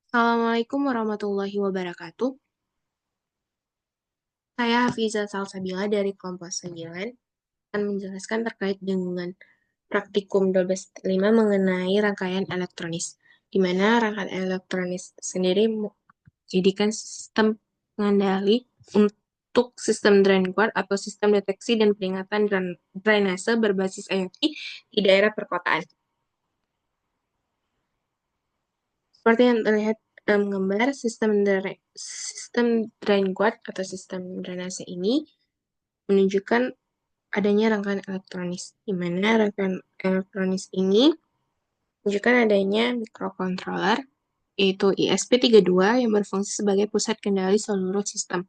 Assalamualaikum warahmatullahi wabarakatuh. Saya Hafiza Salsabila dari kelompok 9 akan menjelaskan terkait dengan praktikum 12.5 mengenai rangkaian elektronis, di mana rangkaian elektronis sendiri menjadikan sistem pengendali untuk sistem drain guard atau sistem deteksi dan peringatan drainase berbasis IoT di daerah perkotaan. Seperti yang terlihat dalam gambar, sistem drain guard atau sistem drainase ini menunjukkan adanya rangkaian elektronis, di mana rangkaian elektronis ini menunjukkan adanya microcontroller, yaitu ISP32 yang berfungsi sebagai pusat kendali seluruh sistem.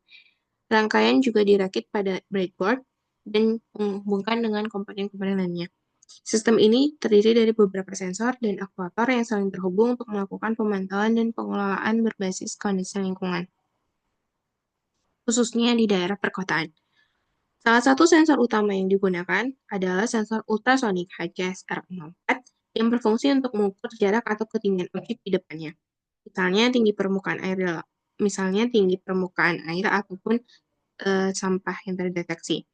Rangkaian juga dirakit pada breadboard dan menghubungkan dengan komponen-komponen lainnya. Sistem ini terdiri dari beberapa sensor dan aktuator yang saling terhubung untuk melakukan pemantauan dan pengelolaan berbasis kondisi lingkungan, khususnya di daerah perkotaan. Salah satu sensor utama yang digunakan adalah sensor ultrasonik HCSR04 yang berfungsi untuk mengukur jarak atau ketinggian objek di depannya. Misalnya tinggi permukaan air ataupun sampah yang terdeteksi.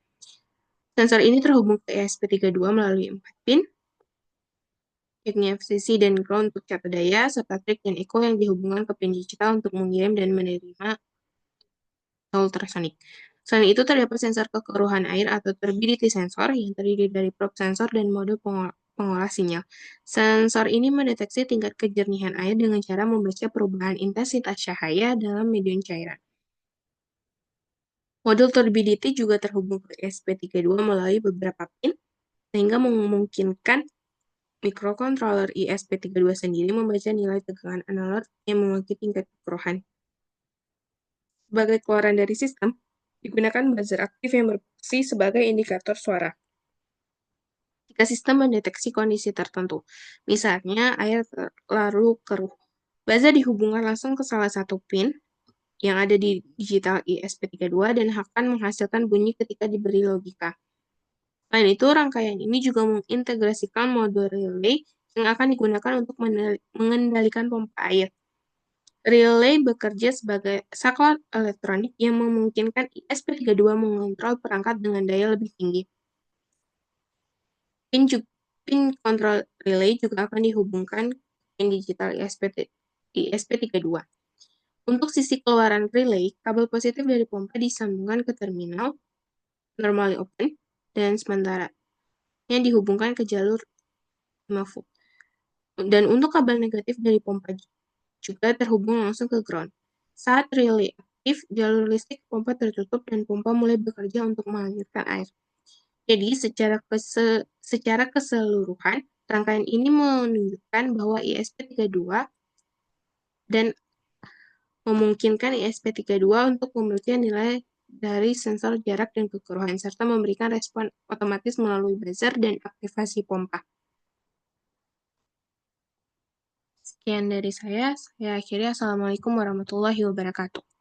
Sensor ini terhubung ke ESP32 melalui 4 pin, yakni FCC dan ground untuk catat daya, serta trig dan echo yang dihubungkan ke pin digital untuk mengirim dan menerima ultrasonik. Selain itu, terdapat sensor kekeruhan air atau turbidity sensor yang terdiri dari probe sensor dan mode pengolah sinyal. Sensor ini mendeteksi tingkat kejernihan air dengan cara membaca perubahan intensitas cahaya dalam medium cairan. Modul turbidity juga terhubung ke ESP32 melalui beberapa pin, sehingga memungkinkan microcontroller ISP32 sendiri membaca nilai tegangan analog yang mewakili tingkat kekeruhan. Sebagai keluaran dari sistem, digunakan buzzer aktif yang berfungsi sebagai indikator suara. Jika sistem mendeteksi kondisi tertentu, misalnya air terlalu keruh, buzzer dihubungkan langsung ke salah satu pin yang ada di digital ISP32 dan akan menghasilkan bunyi ketika diberi logika. Selain itu, rangkaian ini juga mengintegrasikan mode relay yang akan digunakan untuk mengendalikan pompa air. Relay bekerja sebagai saklar elektronik yang memungkinkan ISP32 mengontrol perangkat dengan daya lebih tinggi. Pin kontrol relay juga akan dihubungkan ke pin digital ISP32. Untuk sisi keluaran relay, kabel positif dari pompa disambungkan ke terminal normally open dan sementara yang dihubungkan ke jalur 5 volt. Dan untuk kabel negatif dari pompa juga terhubung langsung ke ground. Saat relay aktif, jalur listrik pompa tertutup dan pompa mulai bekerja untuk mengalirkan air. Jadi, secara keseluruhan, rangkaian ini menunjukkan bahwa ISP32 dan memungkinkan ISP32 untuk memberikan nilai dari sensor jarak dan kekeruhan, serta memberikan respon otomatis melalui buzzer dan aktivasi pompa. Sekian dari saya akhiri. Assalamualaikum warahmatullahi wabarakatuh.